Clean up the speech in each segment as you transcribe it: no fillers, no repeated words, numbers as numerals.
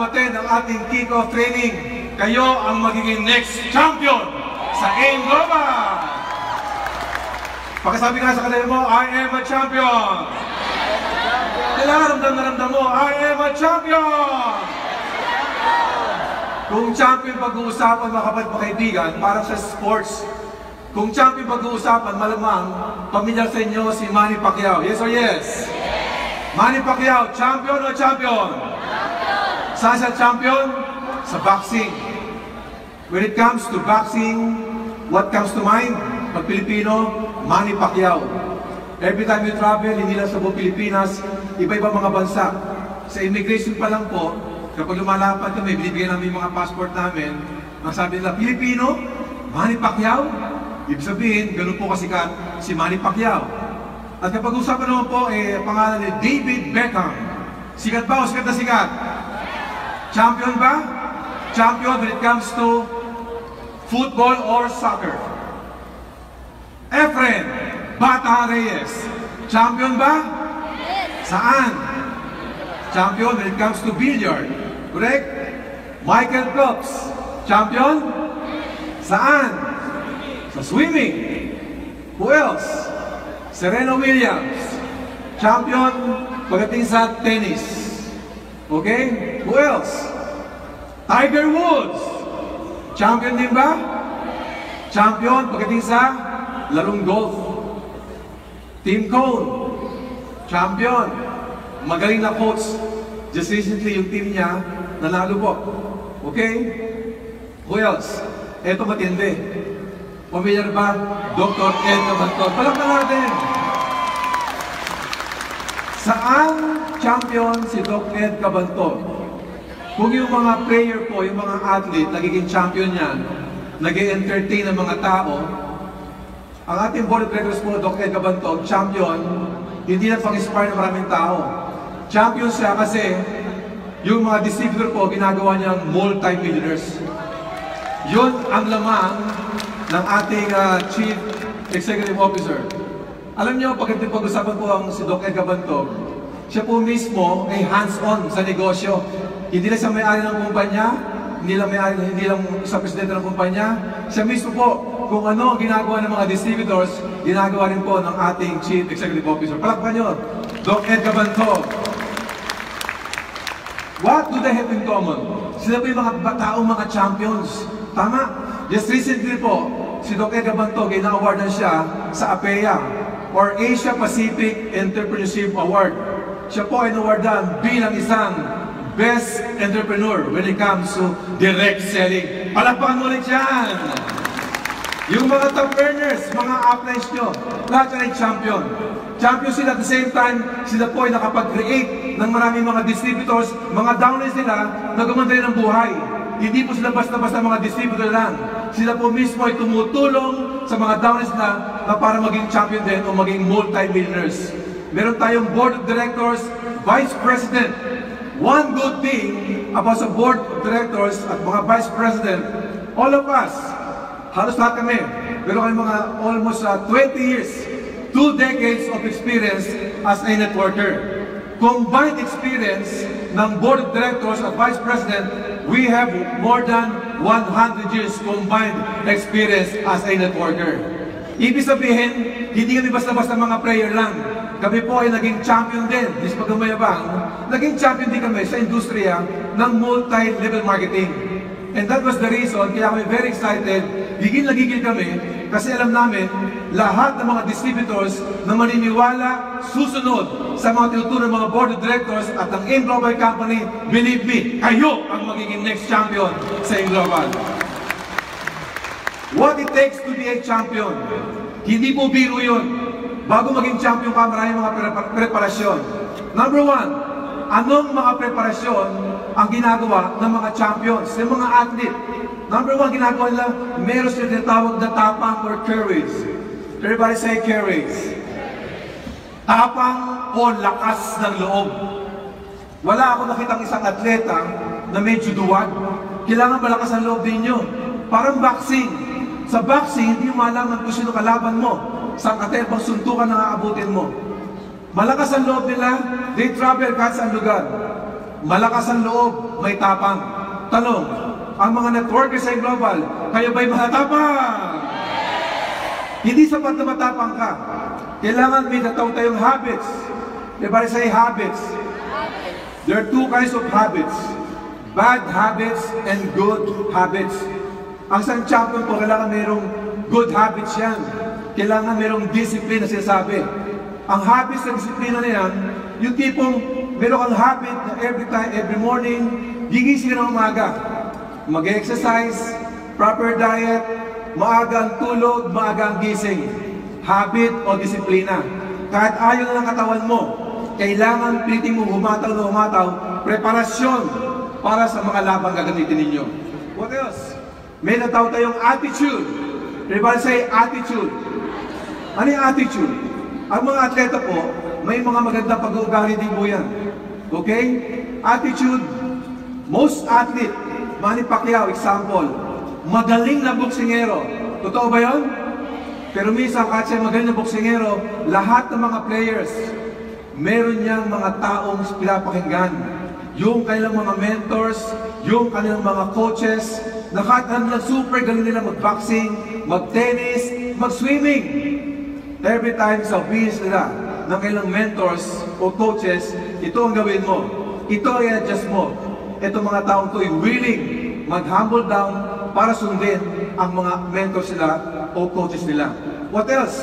Attend ang ating kick-off training. Kayo ang magiging next champion sa AIM Global. Pagkasabi nga sa kanila mo, I am a champion. Kailangan ramdam na ramdam mo, I am a champion. Kung champion pag-uusapan mga kapatid mga kaibigan, parang sa sports. Kung champion pag-uusapan, malamang pamilyar sa inyo si Manny Pacquiao. Yes or yes? Manny Pacquiao, champion o champion? Saan siya champion? Sa boxing. When it comes to boxing, what comes to mind? Pag Pilipino, Manny Pacquiao. Every time you travel, hindi lang sa buong Pilipinas, iba-iba mga bansa. Sa immigration pa lang po, kapag lumalapad kami, binibigyan namin yung mga passport namin, ang sabi nila, Pilipino? Manny Pacquiao? Ibig sabihin, ganun po kasikat si Manny Pacquiao. At kapag usapan naman po, pangalan ni David Beckham. Sikat ba o sikat na sikat? Champion ba? Champion when it comes to football or soccer. Efren Bata Reyes. Champion ba? Saan? Champion when it comes to billiard. Correct? Michael Phelps. Champion? Saan? Sa swimming. Who else? Serena Williams. Champion pagdating sa tennis. Okay? Who else? Tiger Woods. Champion din ba? Champion pagdating sa larong golf. Tim Cone. Champion. Magaling na coach. Just recently yung team niya nanalo po. Okay? Who else? Eto matindi. Pamilyar ba? Dr. Ed Cabanton. Palakpan natin. Saan champion si Dr. Ed Cabanton? Kung yung mga player po, yung mga athlete, nagiging champion yan, nag-entertain ng mga tao, ang ating board of directors po, Dr. Ed Cabanton, champion, hindi lang pang-inspire ng maraming tao. Champion siya kasi yung mga distributor po, ginagawa niyang multi-millionaires. Yun ang lamang ng ating Chief Executive Officer. Alam niyo, pag-usapan po ang si Dr. Ed Cabanton, siya po mismo ay hands-on sa negosyo. Hindi lang siya may-ari ng kumpanya, hindi lang sa presidente ng kumpanya. Siya mismo po, kung ano ang ginagawa ng mga distributors, ginagawa rin po ng ating Chief Executive Officer. Palakpan niyo, Dr. Ed Cabanton. What do they have in common? Sila po yung mga taong mga champions. Tama? Just recently po, si Dr. Ed Cabanton, gina-awardan siya sa APEA or Asia Pacific Entrepreneurship Award. Siya po ay nawardan bilang isang best entrepreneur when it comes to direct selling. Palakpakan mo ulit yan! Yung mga top earners, mga uplines nyo, lahat yan ay champion. Champion sila at the same time, sila po ay nakapag-create ng maraming mga distributors, mga downlines nila na gumanda rin ng buhay. Hindi po sila basta-basta mga distributor lang. Sila po mismo ay tumutulong sa mga downlines na para maging champion din o maging multi-millionaires. Meron tayong board of directors, vice president. One good thing about sa board of directors at mga vice president, all of us, halos lahat kami, meron kami mga almost 20 years, 2 decades of experience as a networker. Combined experience ng board of directors at vice president, we have more than 100 years combined experience as a networker. Ibig sabihin, hindi kami basta-basta mga player lang. Kami po ay naging champion din, dis pagkamayabang, naging champion din kami sa industriya ng multi-level marketing. And that was the reason, kaya kami very excited, gigil kami, kasi alam namin, lahat ng mga distributors na maniniwala, susunod sa mga tinuturo ng mga board of directors at ang AIM Global Company, believe me, kayo ang magiging next champion sa AIM Global. What it takes to be a champion, hindi po biro yun. Bago maging champion ka, maraming mga preparasyon. Number 1, anong mga preparasyon ang ginagawa ng mga champions, ng mga athlete? Number 1, ginagawa nila, meron sila tinatawag na tapang or courage. Everybody say courage. Tapang o lakas ng loob. Wala ako nakitang isang atleta na medyo duwag. Kailangan malakas ang loob din nyo. Parang boxing. Sa boxing, hindi mo malaman kung sino kalaban mo. Sa katebang suntukan na aabutin mo. Malakas ang loob nila, they travel kahit saan lugar. malakas ang loob, may tapang. Tanong, ang mga networkers sa global, kayo ba'y matatapang? Hindi sapat na matapang ka. Kailangan may nataw tayong habits. Everybody say habits. There are two kinds of habits. Bad habits and good habits. Ang isang champion po, kailangan mayroong good habits yan. Kailangan mayroong discipline na sinasabi. Ang habits na disiplina na yan, yung tipong meron kang habit na every morning, gigising ka ng umaga. Mag-exercise, proper diet, maaga ang tulog, maaga ang gising. Habit o disiplina. Kahit ayaw na ng katawan mo, kailangan pilitin mo humataw na humataw, preparasyon para sa mga labang gagamitin ninyo. What else? May nataw tayong attitude. Everybody say attitude. Ano yung attitude? Ang mga atleta po, may mga magandang pag-uugali din po yan. Okay? Attitude, most athlete, Manny Pacquiao, example, magaling na boksingero. Totoo ba yun? Pero minsan, kahit siya magaling na boksingero, lahat ng mga players, meron niyang mga taong pinapakinggan. Yung kanilang mga mentors, yung kanilang mga coaches, na kahit na super galing nila mag-boxing, mag-tennis, mag-swimming. Every time sa business nila, ng kailang mentors o coaches, ito ang gawin mo. Ito ay adjust mo. Ito mga taong to ay willing mag-humble down para sundin ang mga mentors nila o coaches nila. What else?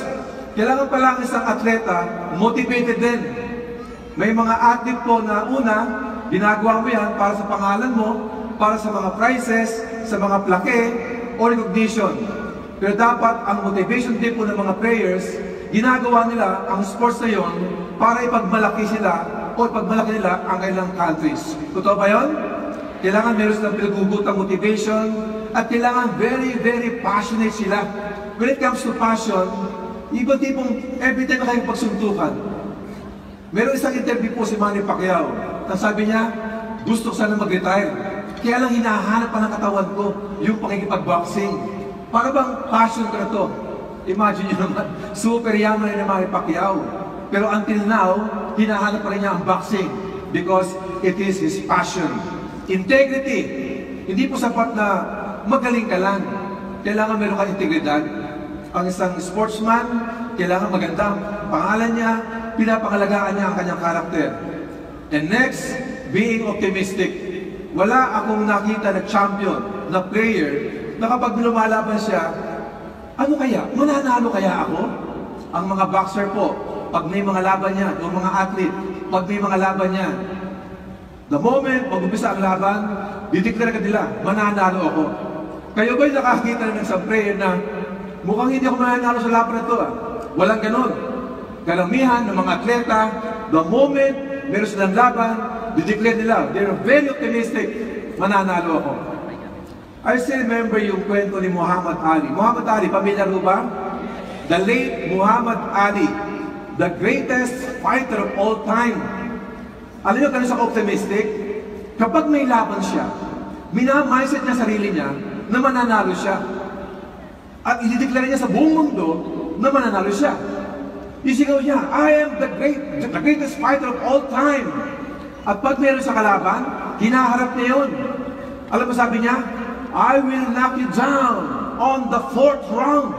Kailangan pala ang isang atleta motivated din. May mga athlete po na una, ginagawa mo yan para sa pangalan mo, para sa mga prizes, sa mga plaque o recognition. Pero dapat ang motivation din po ng mga players, ginagawa nila ang sports na yon para ipagmalaki sila o ipagmalaki nila ang kailang countries. Totoo ba yun? Kailangan meron silang pinagugutang motivation at kailangan very, very passionate sila. When it comes to passion, iba tipong every time na kayong pagsuntukan. Meron isang interview po si Manny Pacquiao na sabi niya, gusto ko sana mag-retire. Kaya lang hinahanap pa ng katawan ko yung pakikipag-boxing. Para bang passion ka na to? Imagine nyo naman, super yaman na Manny Pacquiao. Pero until now, hinahanap pa rin niya ang boxing because it is his passion. Integrity. Hindi po sapat na magaling ka lang. Kailangan meron kang integridad. Ang isang sportsman, kailangan maganda ang pangalan niya, pinapangalagaan niya ang kanyang karakter. And next, being optimistic. Wala akong nakita na champion, na player, na kapag lumalaban siya, ano kaya? Mananalo kaya ako? Ang mga boxer po, pag may mga laban niya, yung mga athlete, pag may mga laban niya, the moment mag-umpisa ang laban, dideclare ka nila, mananalo ako. Kayo ba'y nakakita na ng isang player na mukhang hindi ako mananalo sa laban na ito? Walang ganon. Karamihan ng mga atleta, the moment meron silang laban, dideclare nila, they're very optimistic, mananalo ako. I still remember yung kwento ni Muhammad Ali. Muhammad Ali, pamilyar mo ba? The late Muhammad Ali, the greatest fighter of all time. Alam niyo kano sa optimistic? Kapag may laban siya, mina-mindset niya sarili niya na mananalo siya. At i-declare niya sa buong mundo na mananalo siya. Isigaw niya, I am the greatest fighter of all time. At pag meron sa kalaban, hinaharap niya yun. Alam mo sabi niya, I will knock you down on the 4th round.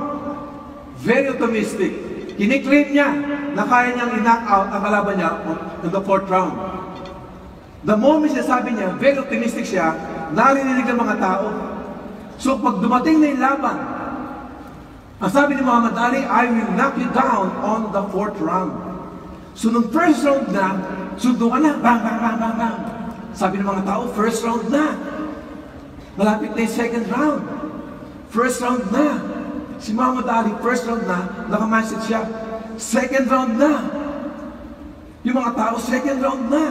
Very optimistic. Kiniklaim niya na kaya niyang i-knock out ang kalaban niya on the 4th round. The moment siya sabi niya, very optimistic siya, narinig ng mga tao. So pag dumating na yung laban, ang sabi ni Muhammad Ali, I will knock you down on the 4th round. So nung first round na, sundo ka na, bang, bang, bang, bang, bang. Sabi ng mga tao, first round na. Malapit na yung second round. First round na. Si Muhammad Ali, first round na, naka-mindset siya. Second round na. Yung mga tao, second round na.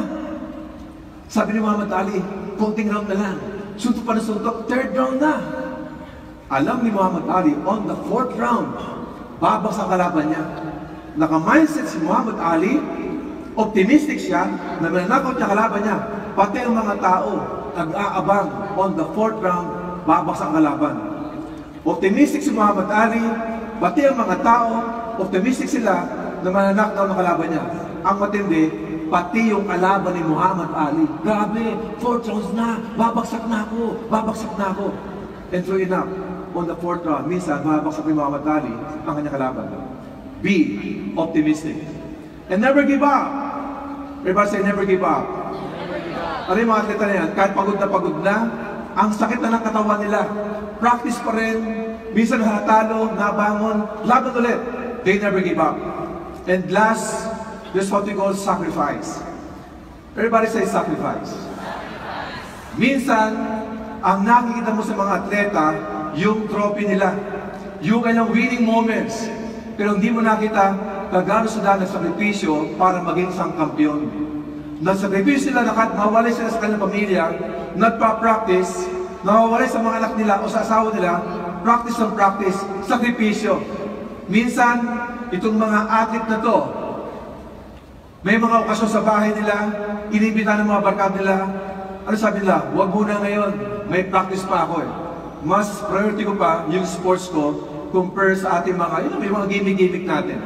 Sabi ni Muhammad Ali, konting round na lang. Suntok pa na suntok, third round na. Alam ni Muhammad Ali, on the 4th round, babas ang kalaban niya. Naka-mindset si Muhammad Ali, optimistic siya, na mananakot niya kalaban niya. Pati ang mga tao, nag-aabang on the 4th round, babas ang kalaban. Optimistic si Muhammad Ali, pati ang mga tao, optimistic sila na mananakot ng kalaban niya. Ang matindi, pati yung kalaban ni Muhammad Ali. Grabe, 4th rounds na, babagsak na ako. And true enough, on the 4th round, minsan, babagsak ni Muhammad Ali ang kanyang kalaban. Be optimistic. And never give up. Everybody say, never give up. Ano yung mga atleta na yan? Kahit pagod na, ang sakit na ng katawan nila. Practice pa rin, minsan natalo, nabangon, laban ulit. They never give up. And last, there's what we call sacrifice. Everybody say sacrifice. Minsan, ang nakikita mo sa mga atleta, yung trophy nila, yung kanilang winning moments, pero hindi mo nakita kagano sila nagsakripisyo para maging isang kampiyon. Nagsakripisyo sila na kahit mawalay sila sa kanilang pamilya, nagpa-practice, nawawalay sa mga anak nila o sa asawa nila, practice ng practice, sakripisyo. Minsan, itong mga athlete na to, may mga okasyon sa bahay nila, inibita ng mga barkada nila, ano sabi nila? Huwag muna ngayon, may practice pa ako eh. Mas priority ko pa yung sports ko compare sa ating mga, may mga gimmick-gimmick natin.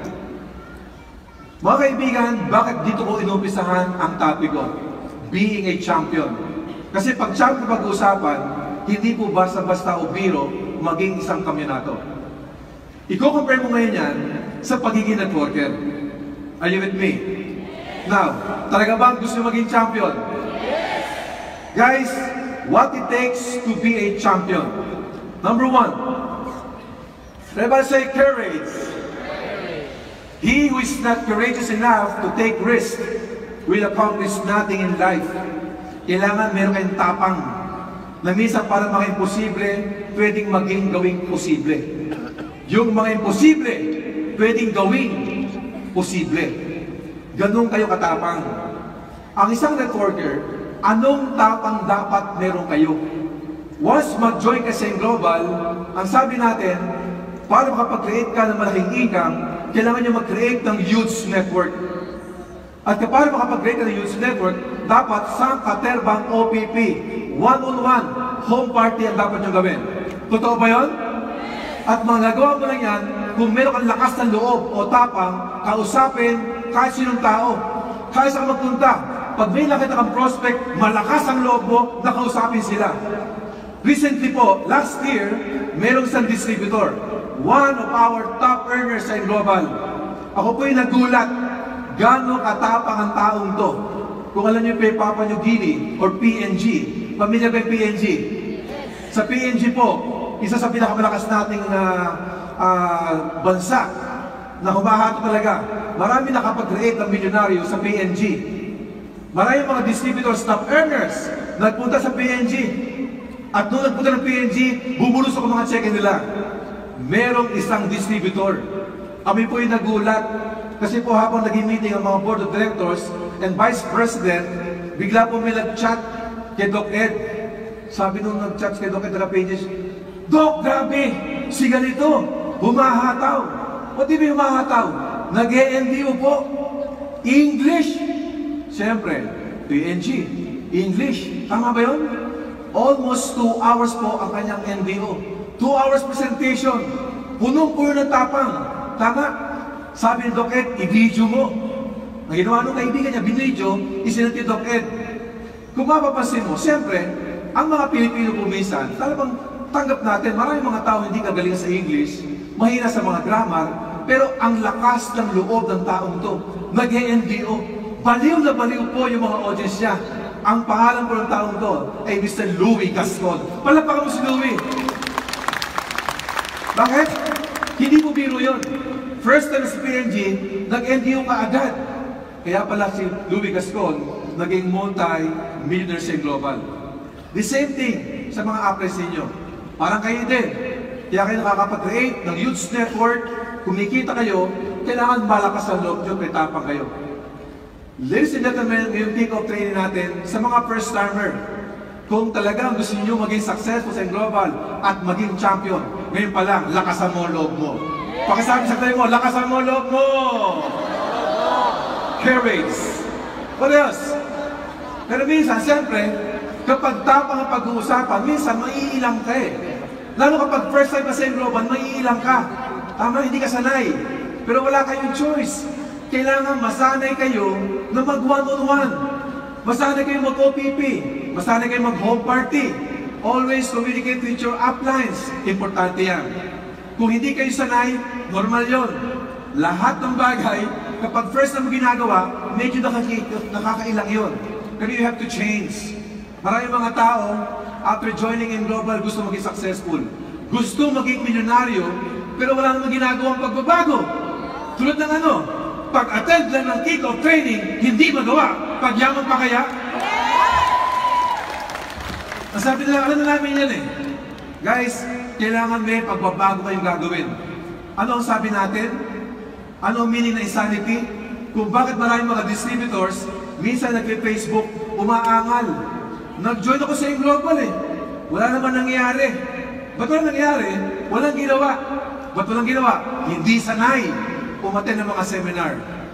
Mga kaibigan, bakit dito ko inumpisahan ang topic ko? Being a champion. Kasi pag champion pag-uusapan, hindi po basta-basta o biro maging isang kamyonato. Iko-compare mo ngayon yan sa pagiging networker. Are you with me? Now, talaga bang gusto nyo maging champion? Guys, what it takes to be a champion? Number one, everybody say courage. He who is not courageous enough to take risk will accomplish nothing in life. Kailangan meron kayong tapang na minsan para maging posible, pwedeng maging gawing posible. Yung mga imposible, pwedeng gawing posible. Ganun kayo katapang. Ang isang networker, anong tapang dapat meron kayo? Once mag-join ka sa Global, ang sabi natin, para makapag-create ka ng malaking income, kailangan nyo mag-create ng huge network. At para makapag-create ka ng huge network, dapat sa katerbang OPP, one-on-one, home party ang dapat nyo gawin. Totoo ba yun? At magagawa mo lang yan, kung meron kang lakas ng loob o tapang, kausapin kahit sinong tao. Kahit saan magpunta. Pag may nakita kang prospect, malakas ang loob mo, nakausapin sila. Recently po, last year, merong isang distributor. One of our top earners sa Global. Ako po'y nagulat, gano'ng katapang ang taong to. Kung alam niyo pa Papua New Guinea or PNG, pamilya ba yung PNG? Sa PNG po, isa sa pinakamalakas nating bansa na humahato talaga. Marami nakapag-create ng milyonaryo sa PNG. Maraming mga distributors, top earners, nagpunta sa PNG. At nung nagpunta ng PNG, bumulos ako mga check-in nila. Merong isang distributor. Kami po yung nagulat. Kasi po habang naging meeting ang mga board of directors and vice president, bigla po may nag-chat kay Doc Ed. Sabi nung nag-chat kay Doc Ed na pages, Doc, grabe! Si ganito, humahataw. O di ba humahataw? Nag-e-NDO po. English. Siyempre, PNG. English. Tama ba yun? Almost 2 hours po ang kanyang NDO. 2 hours presentation. Punong-puno ng tapang. Tama? Sabi ni Doc Ed, i-video mo. Ang ginawa nung kaibigan niya, binidyo, isinat ni Doc Ed. Kung mapapansin mo, siyempre, ang mga Pilipino po minsan, talagang tanggap natin, maraming mga tao hindi kagaling sa English, mahina sa mga grammar, pero ang lakas ng loob ng taong to, nag-NDO. Baliw na baliw po yung mga audience niya. Ang pangalan po ng taong to ay Mr. Louie Gascon. Palapakan mo si Louie. Bakit? Hindi po biro yun. First time sa PNG, nag-NDO ka agad. Kaya pala si Louie Gascon, naging multi-millionaire sa Global. The same thing sa mga apples ninyo. Parang kayo din. Kaya kayo nakakapag-create ng huge network, kumikita kayo, kailangan malakas ang loob nyo, may tapang kayo. Ladies and gentlemen, yung kick-off training natin sa mga first-timer, kung talagang gusto niyo maging successful sa Global at maging champion, ngayon pa lang, lakasan mo ang loob mo. Pakisabi sa tayo mo, lakasan mo ang loob mo! Courage! What else? Pero minsan, siyempre, kapag tapang ang pag-uusapan, minsan maiilang ka eh. Lalo kapag first time ka sa Global, maiilang ka. Tama, hindi ka sanay. Pero wala kayong choice. kailangan masanay kayo na mag one-on-one. Masanay kayo mag-OPP. Masanay kayo mag-home party. Always communicate with your uplines. Importante yan. Kung hindi kayo sanay, normal yon. Lahat ng bagay, kapag first na mo ginagawa, medyo nakakailang yon. Pero you have to change. Maraming mga tao, after joining in Global, gusto maging successful. Gusto maging milyonaryo, pero wala namang ginagawang pagbabago. Tulad ng ano, pag-attend lang ng kick-off training, hindi magawa. Pagyaman pa kaya? Masabi nila, ano na namin yan eh. Guys, kailangan may pagbabago kayong gagawin. Ano ang sabi natin? Ano ang meaning ng insanity? Kung bakit maraming mga distributors, minsan nag-Facebook, umaangal. Nag-join ako sa Global eh. Wala naman nangyari. Ba't walang nangyari? Walang ginawa. Ba't walang ginawa? Hindi sanay umattend ng mga seminar.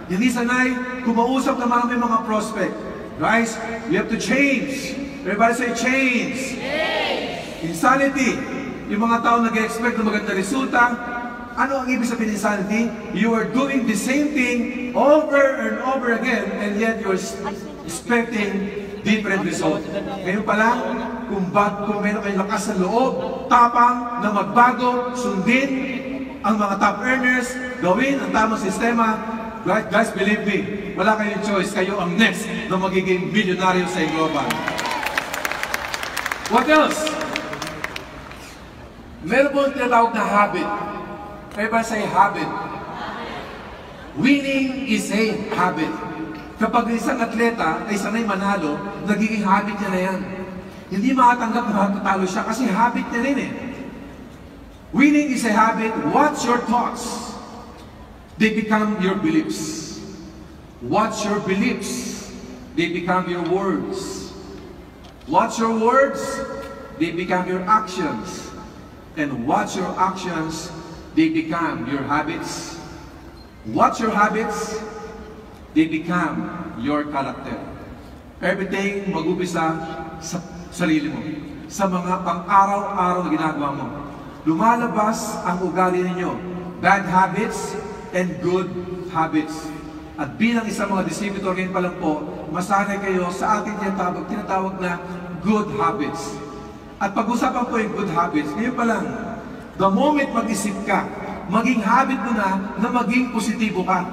Hindi sanay kumausap ng mga prospect. Guys, we have to change. Everybody say change. Insanity. Yung mga tao nag-expect ng maganda resulta. Ano ang ibig sabihin ng insanity? You are doing the same thing over and over again and yet you're expecting different results. Ngayon pa lang, kung meron kayong lakas sa loob, tapang na magbago, sundin ang mga top earners, gawin ang tamang sistema, guys, believe me, wala kayong choice. Kayo ang next na magiging milyonaryo sa Global. What else? Meron po tinatawag na habit. Everybody say habit. Winning is a habit. Kapag isang atleta ay sanay manalo, nagiging habit niya na yan. Hindi makatanggap na matatalo siya kasi habit niya rin eh. Winning is a habit. What's your thoughts? They become your beliefs. What's your beliefs? They become your words. What's your words? They become your actions. And what's your actions? They become your habits. What's your habits? They become your character. Everything mag-upisa sa sarili mo. Sa mga pang-araw-araw na ginagawa mo. Lumalabas ang ugali ninyo. Bad habits and good habits. At bilang isang mga distributor ngayon pa lang po, masanay kayo sa ating tinatawag na good habits. At pag-usapan po yung good habits, ngayon pa lang, the moment mag-isip ka, maging habit mo na maging positibo ka.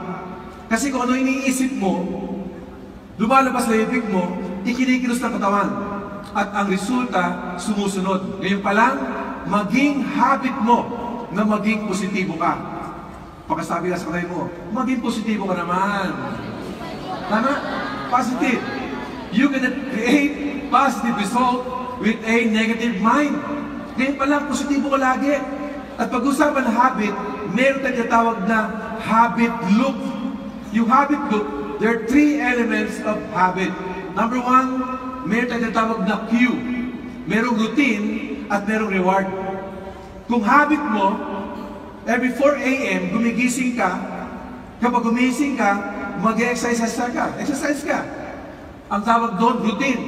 Kasi kung ano iniisip mo, lumalabas na ibig mo, ikinikilos ng katawan. At ang resulta, sumusunod. Ngayon pa lang, maging habit mo na maging positibo ka. Pagkasabi ka sa kanay mo, maging positibo ka naman. Tama? Positive. You can create positive result with a negative mind. Ngayon pa lang, positibo ka lagi. At pag-usapan ng habit, meron tayong tawag na habit loop. Yung habit loop, there are three elements of habit. Number one, meron tayong tawag na cue. Merong routine at merong reward. Kung habit mo, every 4 a.m. gumigising ka, kapag gumising ka, mag-exercise ka. Exercise ka. Ang tawag doon, routine.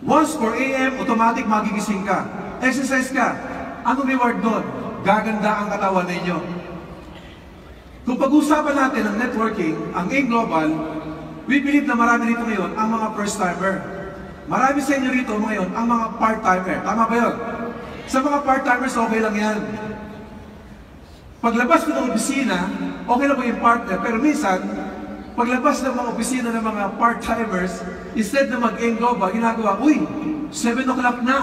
Once 4 a.m., automatic magigising ka. Exercise ka. Anong reward doon? Gaganda ang katawan ninyo. Kung pag-usapan natin ang networking, ang A-Global, we believe na marami rito ngayon ang mga first-timer. Marami sa inyo rito ngayon ang mga part-timer. Tama ba yun? Sa mga part-timers, okay lang yan. Paglabas ko ng opisina, okay lang po yung partner. Pero minsan, paglabas ng mga opisina ng mga part-timers, instead na mag-A-Global, ginagawa, uy, 7 o'clock na.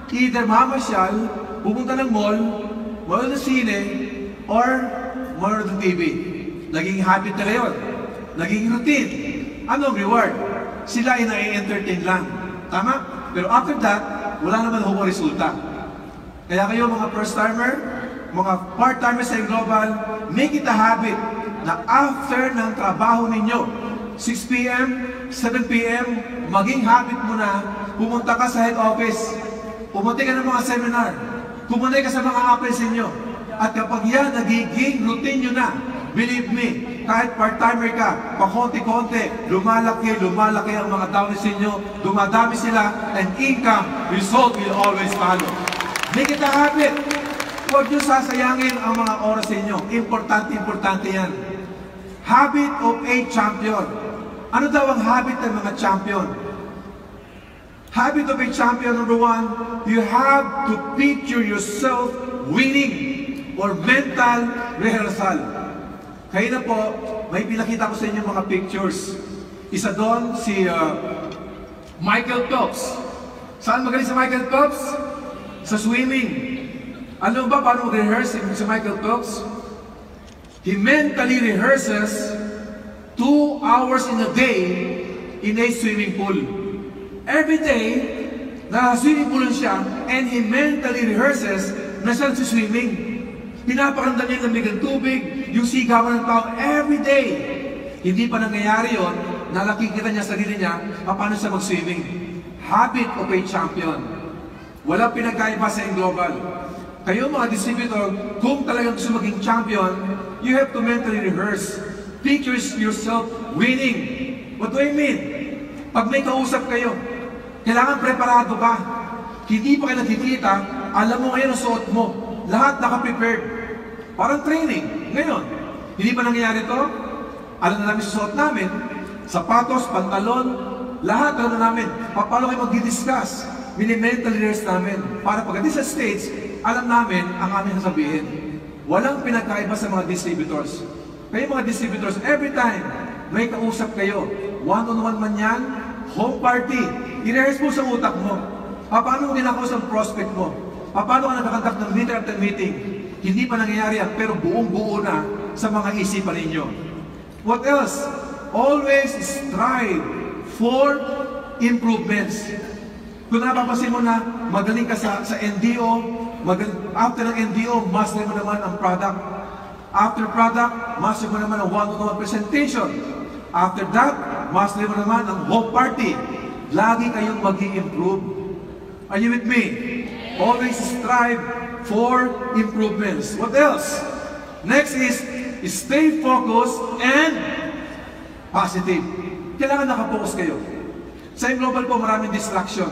Either mamasyal, pupunta ng mall, manood ng sine, or manood ng TV. Naging habit na yun. Naging routine. Anong reward? Sila ay na-entertain lang. Tama? Pero after that, wala naman ho resulta. Kaya kayo mga first-timer, mga part-timers sa Global, make it a habit na after ng trabaho ninyo, 6 p.m., 7 p.m., maging habit mo na pumunta ka sa head office, pumunta ka ng mga seminar, pumunta ka sa mga apples ninyo. At kapag yan, nagiging routine nyo na, believe me, kahit part-timer ka, pakonti-konti, lumalaki ang mga downloads ninyo, dumadami sila, and income, result will always follow. Make it a habit. Huwag nyo sasayangin ang mga oras ninyo. Importante yan. Habit of a champion. Ano daw ang habit ng mga champion? Habit of a champion, number one, you have to picture yourself winning or mental rehearsal. Kaya na po, may pinakita ko sa inyo mga pictures. Isa doon, si Michael Phelps. Saan magaling si Michael Phelps? Sa swimming. Alam ba paano mag-rehearse si Michael Phelps? He mentally rehearses 2 hours in a day in a swimming pool. Every day, na-swimming pool siya, and he mentally rehearses na siya swimming. Pinapakanda niya ng bigang tubig, yung sigawan ng tao every day. Hindi pa nangyayari yun, na nakikita niya sarili niya, paano siya mag-swimming. Habit of a champion. Walang pinagkaiba sa global. Kayo mga distributor, kung talagang gusto maging champion, you have to mentally rehearse. Picture yourself winning. What do I mean? Pag may kausap kayo, kailangan preparado ka. Hindi pa kayo nakikita, alam mo ngayon ang suot mo. Lahat naka-prepared. Parang training. Ngayon, hindi pa nangyayari to? Alam na namin sa suot namin, sapatos, pantalon, lahat alam na namin. Paano kayo mag-discuss? Mini-mentally rehearse namin. Para pagdating sa stage, alam namin ang aming sasabihin. Walang pinagkaiba sa mga distributors. Kayo mga distributors, every time may kausap kayo, one-on-one man yan, home party, i-rehearse mo sa utak mo. Paano mo ginakausap ang prospect mo? Paano ka nagkakontak ng meeting after meeting? Hindi pa nangyayari yan, pero buong-buo na sa mga isipan ninyo. What else? Always strive for improvements. Kung napapasin mo na magaling ka sa NDO, after ng NDO, master mo naman ang product. After product, master mo naman ang one-on-one presentation. After that, master mo naman ang home party. Lagi kayong mag-i-improve. Are you with me? Always strive for improvements. What else? Next is stay focused and positive. Kailangan nakapokus kayo. Sa global po, maraming distraction.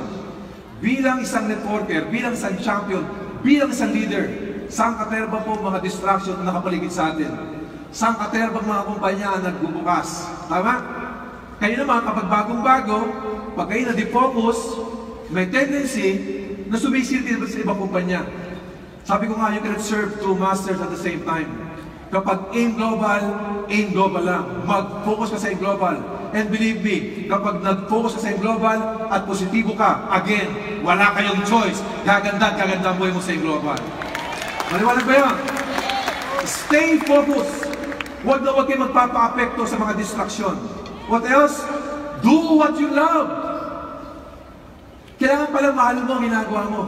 Bilang isang networker, bilang isang champion, bilang isang leader, saan katerba po mga distraction na nakapaligid sa atin? Saan katerba mga kumpanya na nagbubukas? Tama? Kayo naman, kapag bagong-bago, pag kayo na-defocus, may tendency na sumisilti sa ibang kumpanya. Sabi ko nga, you cannot serve two masters at the same time. Kapag aim global lang. Mag-focus ka sa aim global. And believe me, kapag nag-focus ka sa aim global at positibo ka, again, wala kayong choice. Gaganda ang buhay mo sa aim global. Maliwanag ba yan? Stay focused. Huwag kayo magpapa-apekto sa mga distraction. What else? Do what you love. Kailangan pala mahalin mo ang ginagawa mo.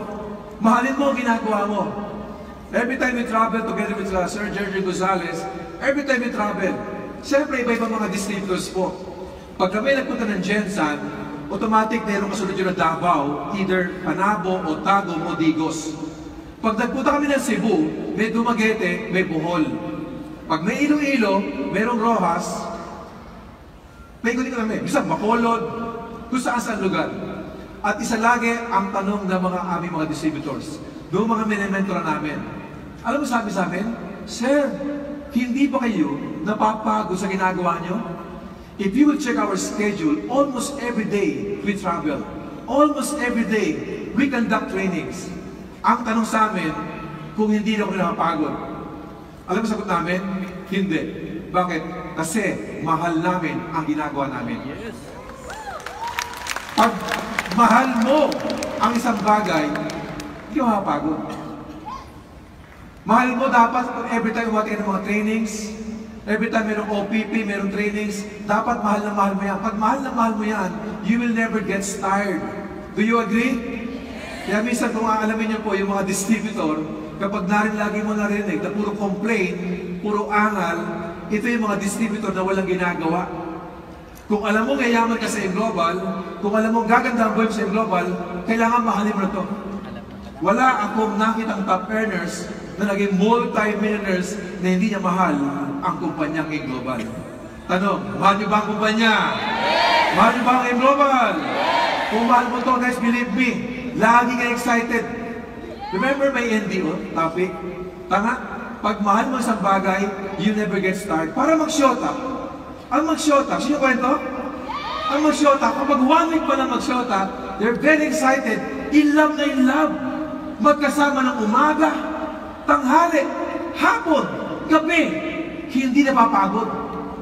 Mahalin mo ang ginagawa mo. Every time we travel together with Sir Jerry Gonzalez, every time we travel, siyempre iba-ibang mga distributors po. Pag kami nagpunta ng Gensan, automatic mayroong kasunod yun na Davao, either Panabo o Tagum o Digos. Pag nagpunta kami ng Cebu, may Dumaguete, may Bohol. Pag may Iloilo, mayroong Rojas, may kunin ko namin, isang Bacolod, kung saan lugar. At isa lagi ang tanong ng mga aming mga distributors, doon mga minimentora namin. Alam mo sabi sa amin, Sir, hindi ba kayo napapagod sa ginagawa nyo? If you will check our schedule, almost every day we travel. Almost every day we conduct trainings. Ang tanong sa amin, kung hindi na ako napapagod. Alam mo sagot namin? Hindi. Bakit? Kasi mahal namin ang ginagawa namin. Pag mahal mo ang isang bagay, hindi ka mapapagod. Mahal mo dapat every time umati ka ng mga trainings, every time mayroong OPP, mayroong trainings, dapat mahal na mahal mo yan. Pag mahal na mahal mo yan, you will never get tired. Do you agree? Kaya minsan kung aalamin niyo po yung mga distributor, kapag lagi mo narinig na puro complain, puro angal, ito yung mga distributor na walang ginagawa. Kung alam mo yayaman ka sa global, kung alam mo gaganda ang buhay sa global, kailangan mahalin mo na ito. Wala akong nakitang top earners na naging multi-millionaires na hindi niya mahal ang kumpanyang global. Tanong, mahal niyo ba ang kumpanya? Mahal niyo ba ang global? Kung mahal mo ito, guys, believe me, lagi ka excited. Remember my NDO topic? Tanga, pag mahal mo isang bagay, you never get started. Para mag-shota, Ang magsyota, sino kwento? Ang magsyota, kapag 1 week pa lang magsyota, they're very excited, in love na in love. Magkasama ng umaga, tanghali, hapon, gabi, hindi napapagod.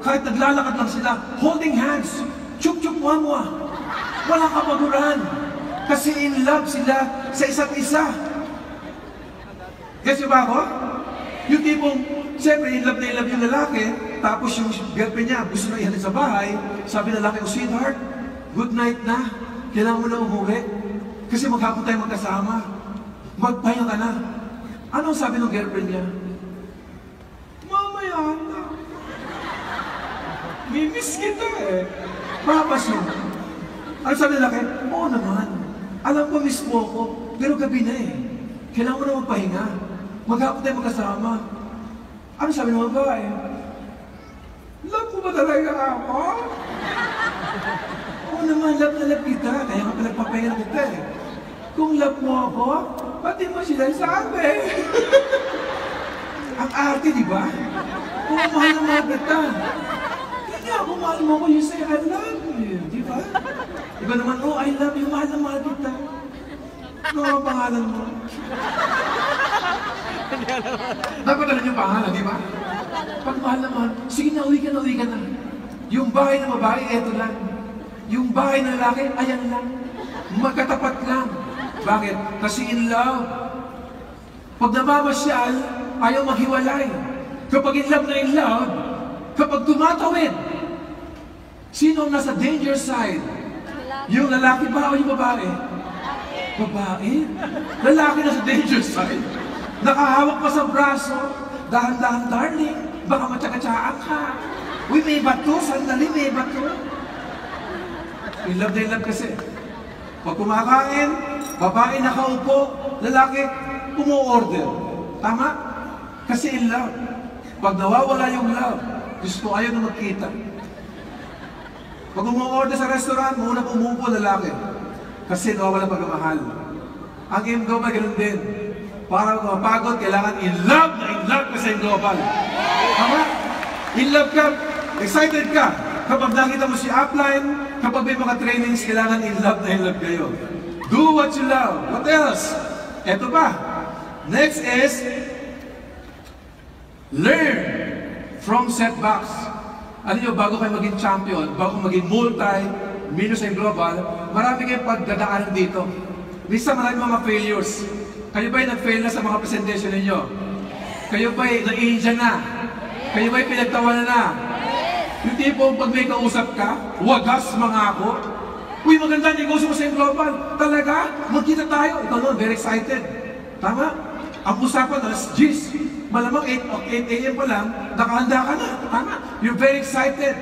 Kahit naglalakad lang sila, holding hands, chup-chup mwa-mwa. Walang kapaguran. Kasi in love sila sa isa't isa. Guess ba ako? Yung tipong, siyempre, in love na in love yung lalaki, tapos yung girlfriend niya, gusto na ihalin sa bahay, sabi ng lalaki, oh sweetheart, good night na, kailangan mo na umuwi. Kasi maghapon tayo magkasama. Magpahinga ka na. Anong sabi ng girlfriend niya? Mamaya na. Mimiss kita eh. Papasyo. Ano sabi ng lalaki? Oo naman. Alam ko miss mo ako, pero gabi na eh. Kailangan mo na magpahinga. Maghapon tayo magkasama. Ano sabi ng babae? Love mo ba talaga ako? Oo naman, love na love kita. Kaya nga pinagpapahinga na kita eh. Kung love mo ako, pati mo sila sabi. Ang arte, di ba? Kung mahal na mahal kita. Kaya kung mahal mo ako, you say, I love you. Di ba? Iba naman, oh, I love you, mahal na mahal kita. Ano ang pangalan mo? Dapat alam yung pangalan, di ba? Pag mahal na mahal, sige na, uwi ka na. Yung bahay ng babae, eto lang. Yung bahay ng lalaki, ayan lang. Magkatapat lang. Bakit? Kasi in love. Pag namamasyal, ayaw maghiwalay. Kapag in love, kapag tumatawid, sino ang nasa danger side? Yung lalaki ba o yung babae? Babae? Lalaki nasa danger side. Nakahawak pa sa braso. Dahan-dahan, darling. Baka matyaga-tyagaan ka. Uy, may bato. Sandali, may bato. In love kasi. Pag kumakain, babae nakaupo, lalaki umu-order. Tama? Kasi in love. Pag nawawala yung love, gusto ayaw na magkita. Pag umu-order sa restaurant, muna umupo lalaki. Kasi nawawala pagmamahal. Ang game global, ganun din. Para mapagod, kailangan in love ka sa global. Tama? In love ka, excited ka. Kapag nakita mo si upline, kapag may mga trainings, kailangan in love kayo. Do what you love. What else? Eto pa. Next is, learn from setbacks. Ano nyo, bago kayo maging champion, bago maging multi-million sa global, marami kayong pagdadaanan dito. Minsan marami mga failures. Kayo ba'y nag-fail na sa mga presentation ninyo? Kayo ba'y na-India na? Kayo ba'y pinagtawanan na? Yung tipong pag may kausap ka, wagas mga ako. Uy, maganda niya kausap mo sa global. Talaga? Magkita tayo. Ikaw naman, very excited. Tama? Ang usapan, alas 10. Malamang 8 a.m. pa lang, nakahanda ka na. Tama? You're very excited.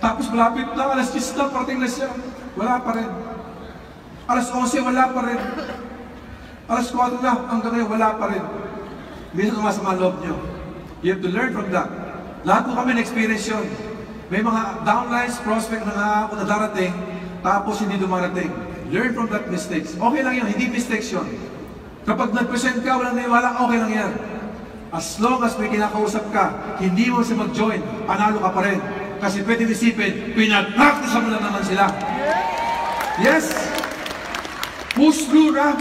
Tapos malapit na, alas 10 lang, parating na siya. Wala pa rin. Alas 11, wala pa rin. Alas 4 na, hanggang ngayon, wala pa rin. Minsan sumasama loob nyo. You have to learn from that. Lahat po kami na-experience yun. May mga downlines, prospect na ako na darating, tapos hindi dumarating. Learn from that mistakes. Okay lang yun, hindi mistakes yun. Kapag nag-present ka, walang naiwala, okay lang yan. As long as may kinakausap ka, hindi mo siya mag-join, panalo ka pa rin. Kasi pwede isipin, pinag-practice mo lang naman sila. Yes! Push through rough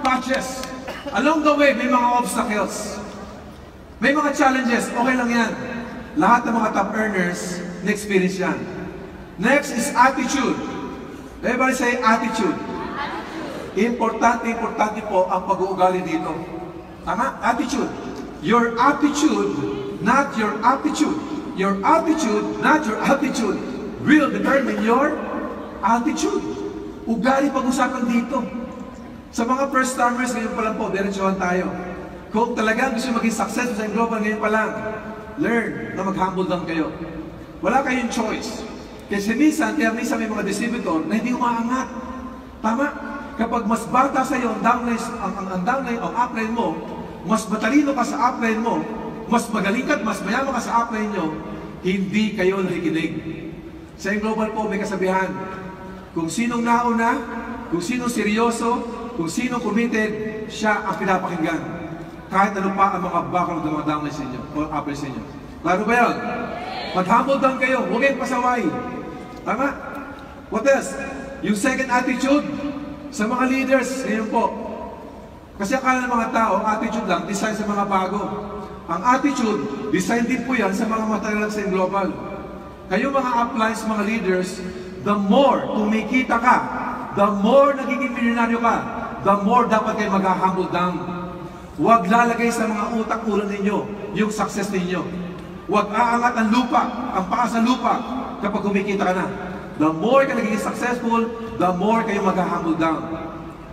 patches. Along the way, may mga obstacles. May mga challenges, okay lang yan. Lahat ng mga top earners, na-experience yan. Next is attitude. Everybody say attitude. Importante po ang pag-uugali dito. Tama? Attitude. Your attitude, not your aptitude. Your attitude, not your attitude, will determine your altitude. Ugali pag-usapan dito. Sa mga first timers, ngayon pa lang po, diretsuhan tayo. Kung talagang gusto maging successful sa global ngayon pa lang, learn na mag-humble down kayo. Wala kayong choice. Kasi minsan may mga distributor na hindi umaangat. Tama? Kapag mas bata sa iyo ang downline, ang upline mo, mas matalino ka sa upline mo, mas magaling ka at mas mayaman ka sa upline nyo, hindi kayo nakikinig. Sa global po may kasabihan, kung sinong nauna, kung sinong seryoso, kung sinong committed, siya ang pinapakinggan. Kahit ano pa ang mga background ng mga downlines ninyo o uplines ninyo. Klaro ba yun? Mag-humble down kayo, huwag kayong pasaway. Tama? What else? Yung second attitude sa mga leaders, ngayon po. Kasi akala ng mga tao, attitude lang, design sa mga bago. Ang attitude, design din po yan sa mga material sa global. Kayo mga uplines, mga leaders, the more kumikita ka, the more nagiging milyonaryo ka, the more dapat kayo mag-humble down. Huwag lalagay sa mga utak-ulo ninyo yung success ninyo. Huwag aangat ang lupa, ang paa sa lupa kapag kumikita ka na. The more ka nagiging successful, the more kayo mag-humble down.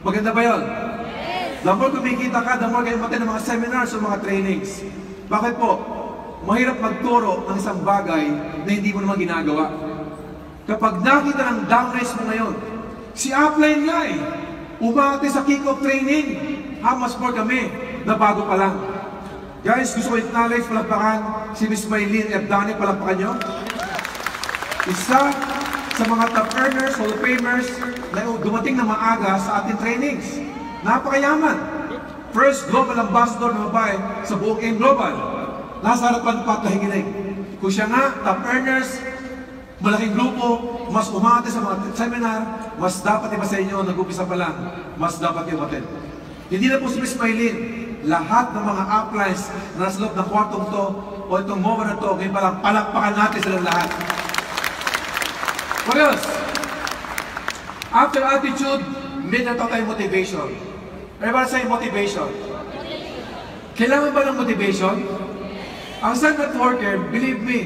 Maganda ba yun? Yes. The more kumikita ka, the more kayo matay ng mga seminars o mga trainings. Bakit po? Mahirap magturo ng isang bagay na hindi mo naman ginagawa. Kapag nakita ng downrise mo ngayon, si upline nga umate sa kick-off training. How much more kami na bago pa lang? Guys, gusto ko i-acknowledge, palakpakan si Miss Maylene F. Dani, palakpakan nyo. Isa sa mga top earners, hall of famers na dumating na maaga sa ating trainings. Napakayaman. First global ambassador na babae sa buong AIM Global. Nasa harapan pa at nahiginig. Kung siya nga, top earners, malaking grupo, mas umate sa mga seminar, mas dapat iba sa inyo, nag-upisa pa lang, mas dapat yung attend. Hindi na po si Miss Maylene. Lahat ng mga uplines na nasa loob ng kwartong to o itong moment na to, ngayon palang palakpakan natin silang lahat. What else? After attitude, may nataw tayong motivation. Everybody say motivation. Kailangan ba ng motivation? Ang Sunday worker, believe me,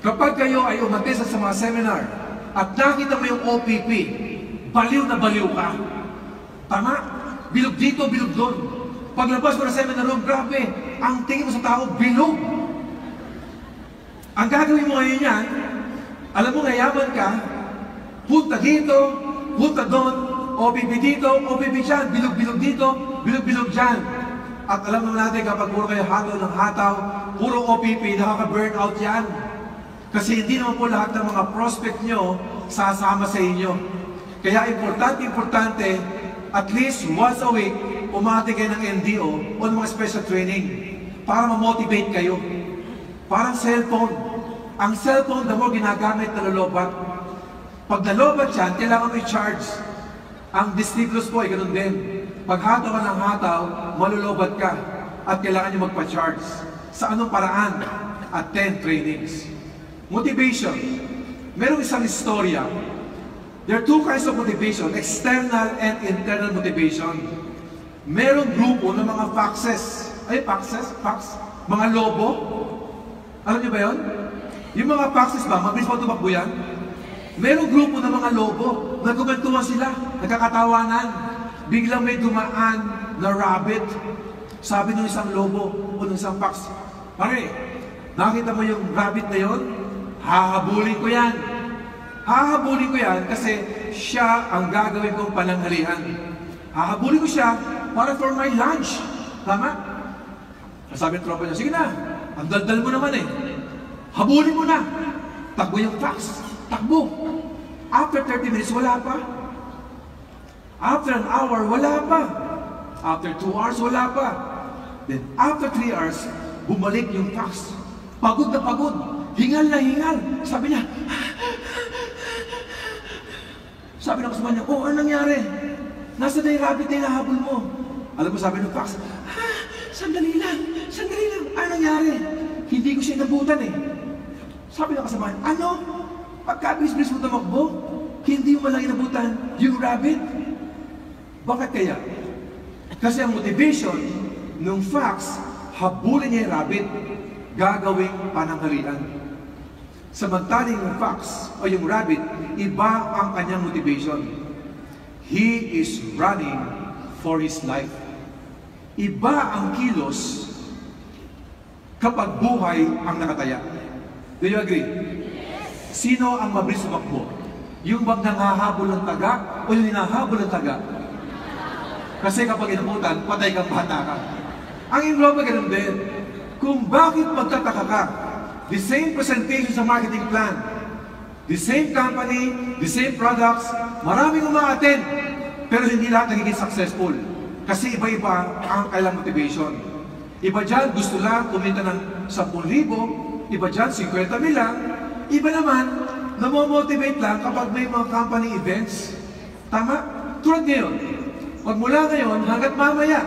kapag kayo ay umatisa sa mga seminar at nakita mo yung OPP, baliw na baliw ka. Tama? Bilog dito, bilog doon. Paglabas mo na seminar room, grabe, ang tingin mo sa tao, bilog. Ang gagawin mo ngayon yan, alam mo, ngayaman ka, punta dito, punta doon, OPP dito, OPP dyan, bilog-bilog dito, bilog-bilog dyan. At alam naman natin, kapag puro kayo hataw ng hataw, puro OPP, nakaka-burnout yan. Kasi hindi naman po lahat ng mga prospect nyo sasama sa inyo. Kaya importante, at least once a week, umati kayo ng NDO o ng mga special training para ma-motivate kayo. Parang cellphone. Ang cellphone, the more ginagamit na lalobat. Pag nalobat yan, kailangan mo i-charge. Ang disciples po ay ganun din. Pag hataw ka ng hataw, malulobat ka at kailangan nyo magpa-charge. Sa anong paraan? Attend trainings. Motivation. Merong isang istorya. There are two kinds of motivation, external and internal motivation. Merong grupo ng mga foxes. Ay, foxes? Fox? Mga lobo? Alam niyo ba yun? Yung mga foxes ba, mabilis pa tumakbo yan? Merong grupo ng mga lobo. Nagkumentuhan sila, nagkakatawanan. Biglang may dumaan na rabbit. Sabi ng isang lobo o ng isang fox, pare, nakita mo yung rabbit na yun? Hahabulin ko yan. Hahabulin ko yan kasi siya ang gagawin kong pananghalian. Hahabulin ko siya para for my lunch. Tama? Sabi ng tropa niya, sige na, ang daldal mo naman eh. Habulin mo na. Takbo yung fox. Takbo. After 30 minutes, wala pa. After an hour, wala pa. After 2 hours, wala pa. Then after 3 hours, bumalik yung fox. Pagod na pagod. Hingal na hingal. Sabi niya, sabi ng kasama niya, oh, ano nangyari? Nasa na yung rabbit na hinahabol mo? Alam mo, sabi ng fox, sandali lang, ano nangyari? Hindi ko siya inabutan eh. Sabi ng kasama niya, ano? Pagkabilis-bilis mo tumakbo, hindi mo lang inabutan yung rabbit? Bakit kaya? Kasi ang motivation ng fox, habulin niya yung rabbit, gagawing pananghalian. Samantaling yung fox o yung rabbit, iba ang kanyang motivation. He is running for his life. Iba ang kilos kapag buhay ang nakataya. Do you agree? Sino ang mabilis tumakbo? Yung bang nangahabol ng taga o yung hinahabol ng taga? Kasi kapag inabutan, patay kang bata ka. Ang ingloba ganun din. Kung bakit magtataka ka, the same presentation sa marketing plan, the same company, the same products, maraming umaattend, pero hindi lahat nagiging successful. Kasi iba-iba ang kailang motivation. Iba dyan, gusto lang kumita ng 10,000, Iba dyan, 50,000 lang. Iba naman, namomotivate lang kapag may mga company events. Tama? Tulad ngayon. Magmula ngayon hanggat mamaya,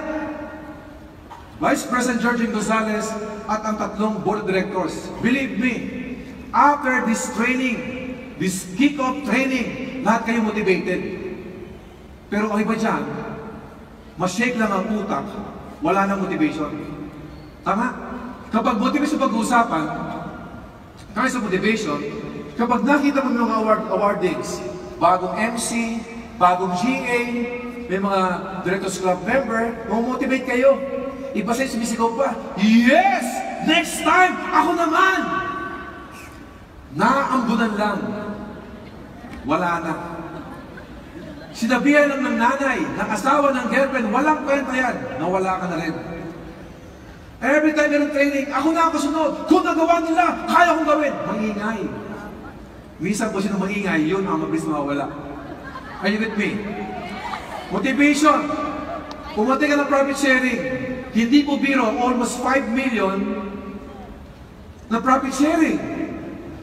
Vice President Georgine Gonzalez at ang tatlong board of directors, believe me, after this training, this kick-off training, lahat kayo motivated. Pero ang iba dyan, ma-shake lang ang utak, wala nang motivation. Tama? Kapag motivation pag-uusapan, kaya sa motivation, kapag nakita mo ng mga awardings, bagong MC, bagong GA, may mga Directors Club member, motivate kayo. Iba sa'yo sumisigaw pa, yes! Next time, ako naman! Naambunan lang. Wala na. Sinabihan lang ng nanay, ng asawa, ng girlfriend, walang kwenta yan. Nawala ka na rin. Every time meron training, ako na kasunod. Kung nagawa nila, kaya kong gawin. Mangingay. Minsan po sino mangingay, yun ang mabilis mawawala. Are you with me? Motivation. Pumatay ka ng profit sharing. Hindi po biro, almost 5 million na profit sharing.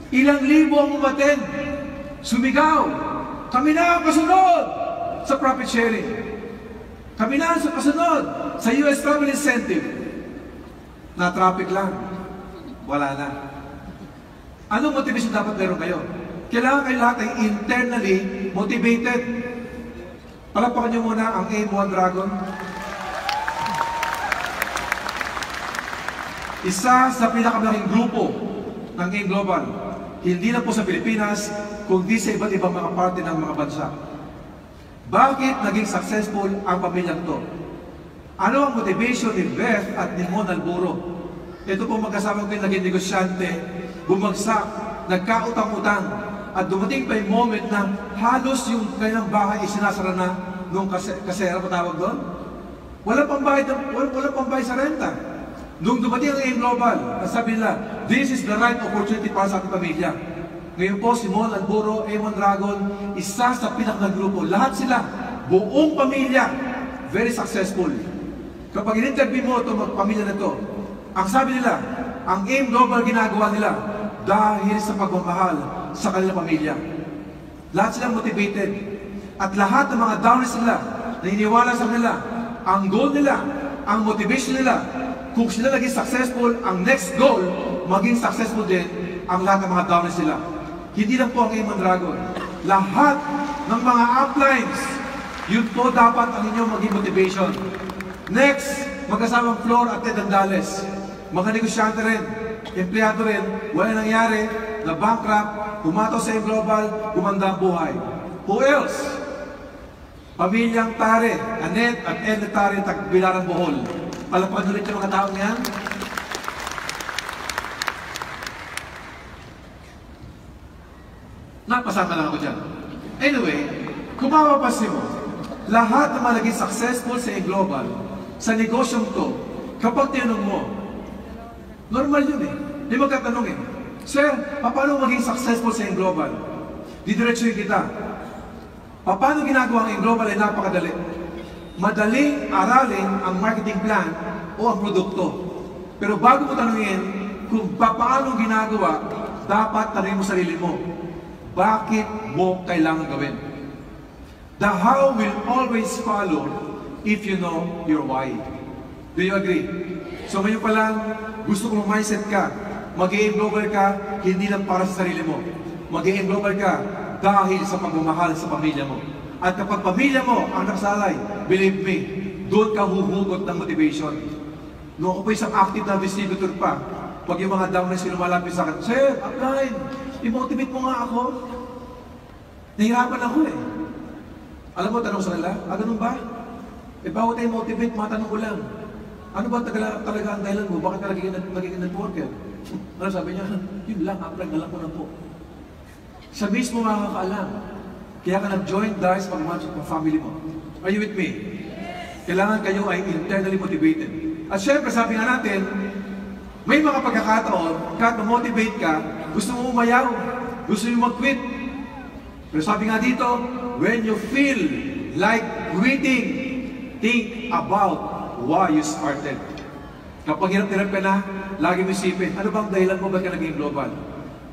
Ilang libo ang umaten. Sumigaw. Kami na ang kasunod sa profit sharing. Kami na ang kasunod sa US Travel Incentive. Na traffic lang. Wala na. Anong motivation dapat meron kayo? Kailangan kayo lahat ay internally motivated. Palapakan nyo muna ang AIM-1 Dragon. Isa sa pinakamalaking grupo ng AIM Global. Hindi lang po sa Pilipinas, kundi sa iba't ibang mga parte ng mga bansa. Bakit naging successful ang pamilyang to? Ano ang motivation ni Beth at ni Mon Alburo? Ito po magkasama ko yung naging negosyante, bumagsak, nagkautang-utang, at dumating pa yung moment na halos yung kanilang bahay isinasara na nung kasera, patawag doon. Walang pambayad sa renta. Nung dumating ang AIM Global, sabi nila, this is the right opportunity para sa ating pamilya. Ngayon po, si Mon Alburo, AIM-1 Dragon, isa sa pinakalang grupo. Lahat sila, buong pamilya, very successful. Kapag in-interview mo itong pamilya na ito, ang sabi nila, ang AIM Global ginagawa nila dahil sa pagmamahal sa kanilang pamilya. Lahat silang motivated. At lahat ng mga downers nila, naniniwala sa kanila, ang goal nila, ang motivation nila, kung sila naging successful, ang next goal, maging successful din ang lahat ng mga downers nila. Hindi lang po ang AIM-1 Dragon. Lahat ng mga uplines, yun po dapat ang inyong maging motivation. Next, magkasamang Flor at Ted Andales. Mga negosyante rin, empleyado rin, wala nangyari, na bankrupt, pumataw sa AIM Global, gumanda ang buhay. Who else? Pamilyang Tare, Annette at Ed Tare, Tagbilaran, Bohol. Palapan ulit yung mga taong yan. Napasama lang ako dyan. Anyway, kung mapapansin mo, lahat ng mga naging successful sa AIM Global, sa negosyong to, kapag tinanong mo, normal yun eh. Di magtatanong eh, Sir, paano maging successful sa AIM Global? Didiretsuhin kita. Paano ginagawa ang AIM Global ay napakadali. Madaling aralin ang marketing plan o ang produkto. Pero bago mo tanungin kung paano ginagawa, dapat tanungin mo sarili mo. Bakit mo kailangan gawin? The how will always follow if you know your why. Do you agree? So ngayon pa lang, gusto kong mindset ka. Mag-AIM Global ka, hindi lang para sa sarili mo. Mag-AIM Global ka dahil sa pagmamahal sa pamilya mo. At kapag pamilya mo ang nakasalay, believe me, doon ka huhugot ng motivation. Noong ako po isang active na distributor pa, pag yung mga downlines lumalapit sa akin, Sir, upline, i-motivate mo nga ako. Nahirapan ako eh. Alam mo, tanong sa nila, ganun ba? Bago tayo motivate, matanong ko lang. Ano ba talaga ang dahilan mo? Bakit ka nagiging networker? Ano sabi niya? Yun lang, upline na lang ko na po. Siya mismo makakaalam. Kaya ka nag-join dahil sa pag-match ng family mo. Are you with me? Kailangan kayo ay internally motivated. At syempre, sabi nga natin, may mga pagkakataon, kahit ma-motivate ka, gusto mo umayaw, gusto mo mag-quit. Pero sabi nga dito, when you feel like quitting, think about why you started. Kapag hirap-hirap ka na, lagi mo isipin, ano bang dahilan mo ba't ka naging global?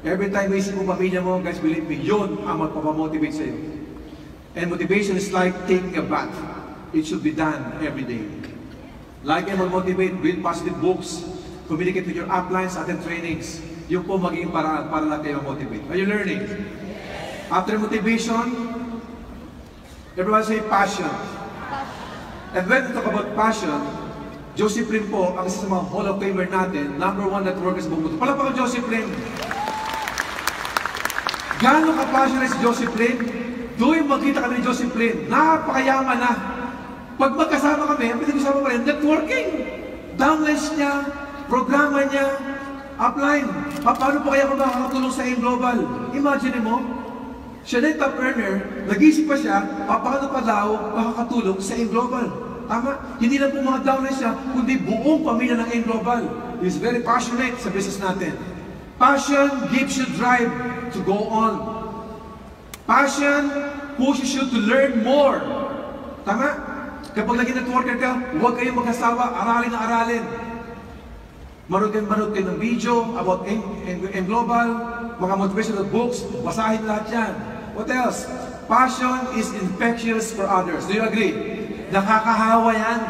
Every time may isip mo pamilya mo, guys, believe me, yun ang magpapamotivate sa'yo. And motivation is like taking a bath. It should be done every day. Like and mag-motivate, read positive books, communicate with your uplines, attend trainings. Yung po magiging paraan para lang kayo motivate. Are you learning? After motivation, everyone say passion. And when we talk about passion, Joseph Lim po, ang isa sa mga Hall of Famer natin, #1 networker sa buong mundo. Palakpakan Joseph Lim. Gaano ka-passionate si Joseph Lim? Doon magkita kami ni Joseph Lim, napakayaman na. Pag magkasama kami, ang pinag-usama pa rin, networking. Downlines niya, programa niya, upline. Paano po kaya makakatulong sa AIM Global? Imagine mo, siya na yung top earner, nag-isip pa siya, paano pa daw makakatulong sa AIM Global? Tama? Hindi lang po mga downlines siya, kundi buong pamilya ng AIM Global. He's very passionate sa business natin. Passion gives you drive to go on. Passion pushes you to learn more. Tama? Kapag naging networker ka, huwag kayong magkasawa, aralin na aralin. Manood kayo ng video about AIM Global, mga motivational books, basahin lahat yan. What else? Passion is infectious for others. Do you agree? Nakakahawa yan.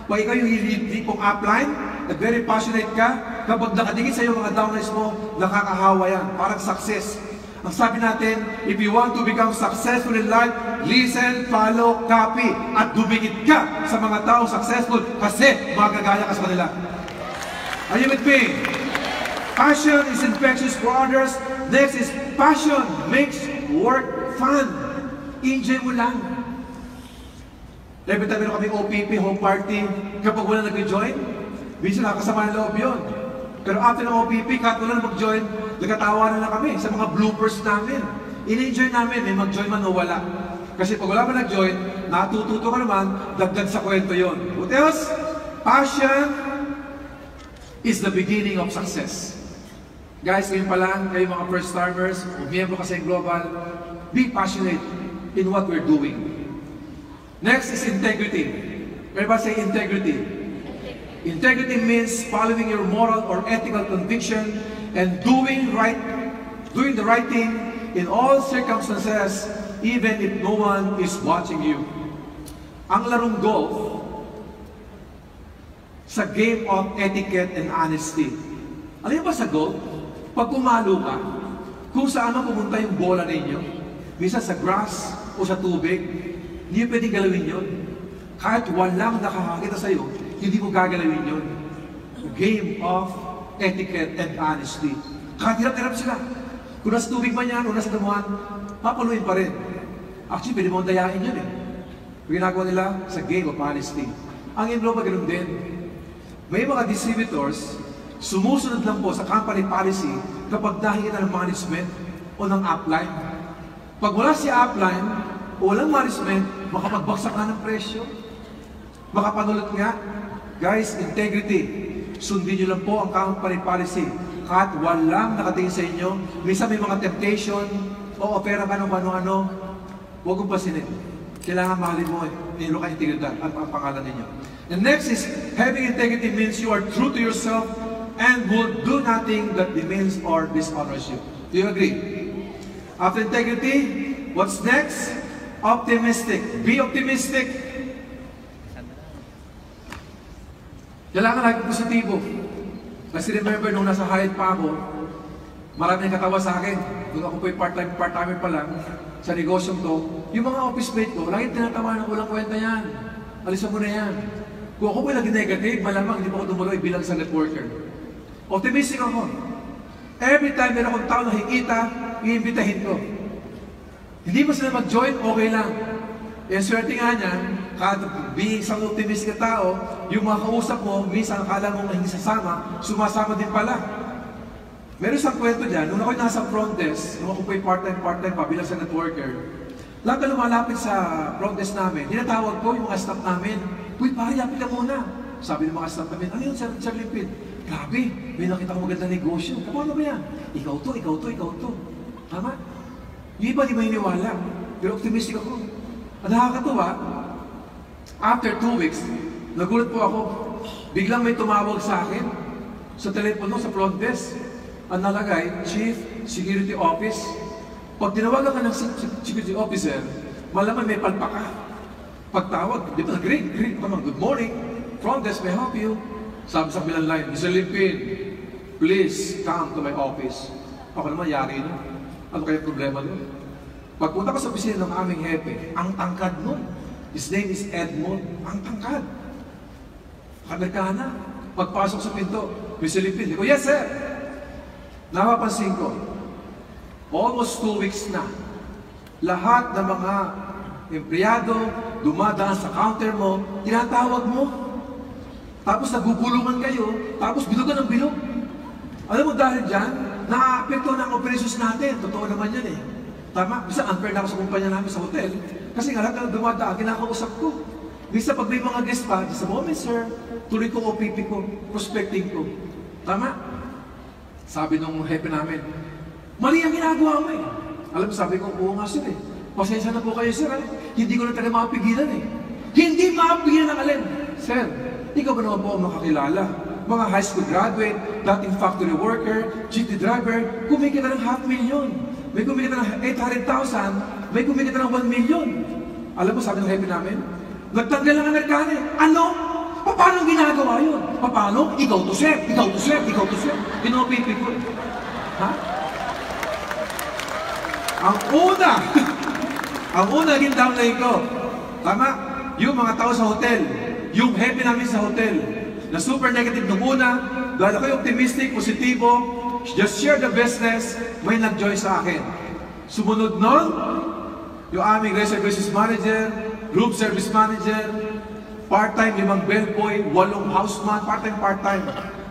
Pag ikaw yung lead pong upline, at very passionate ka, kapag nakadikit sa iyo mga downlines mo, nakakahawa yan. Parang success. Ang sabi natin, if you want to become successful in life, listen, follow, copy, at dumikit ka sa mga taong successful kasi magagaya ka sa kanila. Are you with me? Passion is infectious for others. Next is passion makes work fun. Enjoy mo lang. Every time meron kami OPP, home party, kapag wala nag-join, minsan nakasama ng loob yun. Pero after ng OPP, kahit wala na mag-join, nagkatawanan na kami sa mga bloopers namin. In-enjoy namin, may mag-join man o wala. Kasi pag wala man nag-join, natututo ka naman, dagdag sa kwento yun. What else? Passion is the beginning of success. Guys, ngayon pa lang, kayo mga first-timers, o miyembro kasi global, be passionate in what we're doing. Next is integrity. Everybody say integrity. Integrity means following your moral or ethical conviction and doing the right thing in all circumstances, even if no one is watching you. Ang larong golf sa game of etiquette and honesty. Alam niyo ba sa golf, pag pumalo ka, kung saan man pumunta yung bola ninyo, minsan sa grass o sa tubig, hindi pwedeng galawin yun. Kahit walang nakakakita sa'yo, hindi mo gagalawin yun. Game of etiquette and honesty. Kahit hirap-hirap sila. Kung nasa tubig man yan o nasa damuhan, papaluin pa rin. Actually, pwede mo dayain yun eh. Ginagawa nila sa game of honesty. Ang AIM Global ganun din. May mga distributors, sumusunod lang po sa company policy kapag nahingi na ng management o ng upline. Pag wala si upline o walang management, makapagbagsak ka ng presyo. Makapanulot nga. Guys, integrity. Sundin nyo lang po ang company policy. Kahit walang nakatingin sa inyo, minsan may mga temptation, o opera ka ng ano-ano, huwag kong pasinin. Kailangan mahalin mo, nilo ka integridad at ang pangalan ninyo. The next is, having integrity means you are true to yourself and will do nothing that demeans or dishonors you. Do you agree? After integrity, what's next? Optimistic. Be optimistic. Kailangan lagi positibo. Kasi remember, nung nasa Hyatt pa ako, marami nang katawa sa akin. Kung ako po'y part-timer pa lang, sa negosyong to, yung mga office mate ko, lagi tinatawa ng walang kwenta yan. Alisan mo na yan. Kung ako po'y lagi negative, malamang hindi pa ako tumuloy bilang sa networker. Optimistic ako. Every time meron akong tao nakikita, iimbitahin ko. Hindi mo sila mag-join, okay lang. Yung swerte nga niya, kahit being isang optimistic na tao, yung mga kausap mo, minsan akala mo hindi sasama, sumasama din pala. Meron isang kwento dyan, nung ako'y nasa front desk, nung ako po'y part-time pa bilang sa networker, lahat na lumalapit sa front desk namin, tinatawag ko yung mga staff namin, "Uy, pare, yapit ka muna." Sabi ng mga staff namin, "Ano yun, Sir Limpid? Grabe, may nakita ko magandang negosyo. Paano ba yan? Ikaw to. Tama? Yung iba di maniniwala, pero optimistic ako. At nakakatuwa, after 2 weeks, nagulat po ako, biglang may tumawag sa akin. sa telepono, sa front desk, ang nalagay, Chief Security Office. Pag tinawagan ka ng security officer, malaman may palpa ka. Pagtawag, di ba, great, good morning, front desk, may help you. Sabi sa bilang line, Mr. Limpin, please come to my office. Ako naman, yari nun. Ano kaya problema nun? Pagpunta ko sa opisina ng aming hepe, ang tangkad nun. His name is Edmond. Ang tangkad. Amerikana. Pagpasok sa pinto, Mr. Limpin, ko, yes sir. Napapansin ko, almost 2 weeks na, lahat ng mga empleyado, dumadaan sa counter mo, tinatawag mo. Tapos nagugulungan kayo, tapos bilog ka ng bilog. Alam mo dahil dyan, na-apekto na ang operations natin. Totoo naman yan eh. Tama, bisa unfair na ako sa kumpanya namin sa hotel. Kasi nga lahat na dumadaan, kinakausap ko. Bisa pag may mga guest pa, sa moment sir, tuloy ko OPP ko, prospecting ko. Tama? Sabi nung hepe namin, mali ang ginagawa mo eh. Alam mo, sabi ko, oo nga sir eh. Pasensya na po kayo sir eh. Hindi ko na talaga mapigilan eh. Hindi mapigilan ang alin. Sir, ikaw ba naman po ang makakilala? Mga high school graduate, dating factory worker, GT driver, kumikita ng 500,000. May kumikita ng 800,000, may kumikita ng 1 million. Alam mo, sabi ng hepe namin, nagtanggal ang Amerikano eh. Ano? Paano ginagawa yun? Paano? Ikaw to sir, ikaw to sir, ikaw to sir. Pinopipi ko. Ha? Ang una naging downline ko. Tama? Yung mga tao sa hotel, yung hepe namin sa hotel, na super negative nung una, dahil ako yung optimistic, positibo, just share the business, may nag-join sa akin. Sumunod nun, yung aming reservations manager, group service manager, part-time 5 bellboy, 8 houseman, part-time.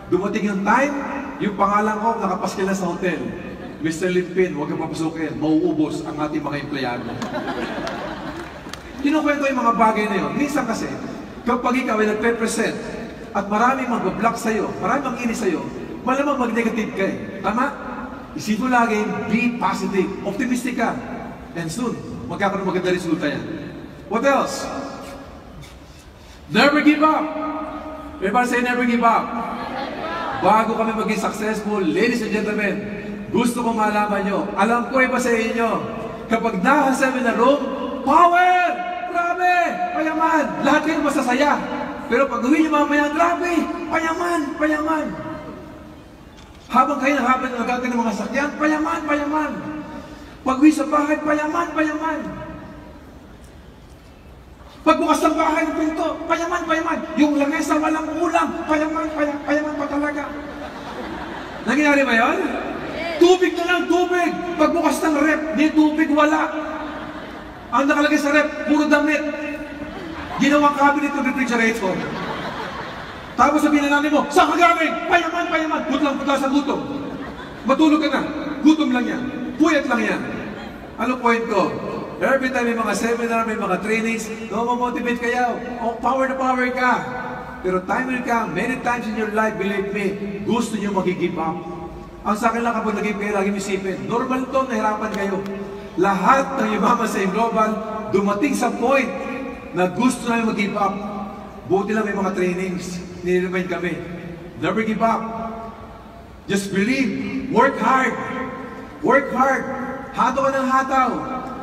Dumating yung time, yung pangalan ko nakapaskil na sa hotel. Mr. Limpin, huwag kang papasukin, mauubos ang ating mga empleyado. Kinukwento yung mga bagay na yun. Minsan kasi, kapag ikaw ay nagpe-present at maraming mag-block sa'yo, maraming mag-inis sa'yo, malamang mag-negative ka eh. Tama? Isip mo lagi, be positive, optimistic ka. And soon, magkakaroon maganda resulta yan. What else? Never give up. Everybody say never give up. Bago kami maging successful, ladies and gentlemen, gusto ko malaman nyo, alam ko iba sa inyo, kapag nasa na room, power! Grabe! Payaman! Lahat kayo masasaya. Pero pag uwi nyo mamaya, grabe! Payaman! Habang kayo nagkakaroon ng mga sakyan, payaman! Pag uwi sa bahay, payaman! Pagbukas ng bahay ng pinto, payaman! Yung lamesa walang ulam, payaman pa talaga. Nangyari ba yun? Tubig na lang, tubig! Pagbukas ng rep, di tubig, wala. Ang nakalagay sa rep, puro damit. Ginawang cabinet ng refrigerator. Tapos sabihin na namin mo, saan ka galing? Payaman! Putlang sa gutom. Matulog ka na. Gutom lang yan. Puyat lang yan. Ano point ko? Every time may mga seminar, may mga trainings, mamotivate kayo. Oh, power na power ka. Pero time will come, many times in your life, believe me, gusto nyo mag-give up. Ang sa akin lang kapag nag-give kayo, laging isipin, normal to, nahirapan kayo. Lahat ng yumaman sa global, dumating sa point na gusto namin mag-give up. Buti lang may mga trainings, nire-remind kami. Never give up. Just believe. Work hard. Hataw ka ng hataw.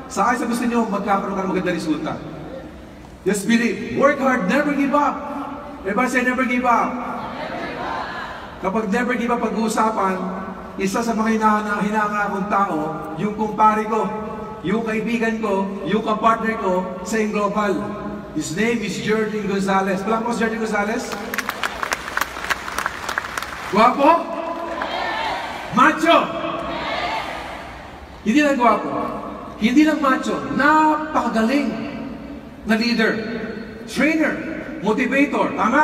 Sa akin sa gusto nyo, magkakaroon ka ng maganda resulta. Just believe. Work hard. Never give up. Everybody say never give up. Kapag never give up pag-uusapan, isa sa mga hinanga akong tao, yung kumpare ko, yung kaibigan ko, yung kapartner ko sa Global. His name is Jordan Gonzalez. Palak mo si Jordan Gonzalez? Guwapo? Macho? Hindi lang guwapo. Hindi lang macho. Napakagaling na leader. Trainer. Motivator. Tama?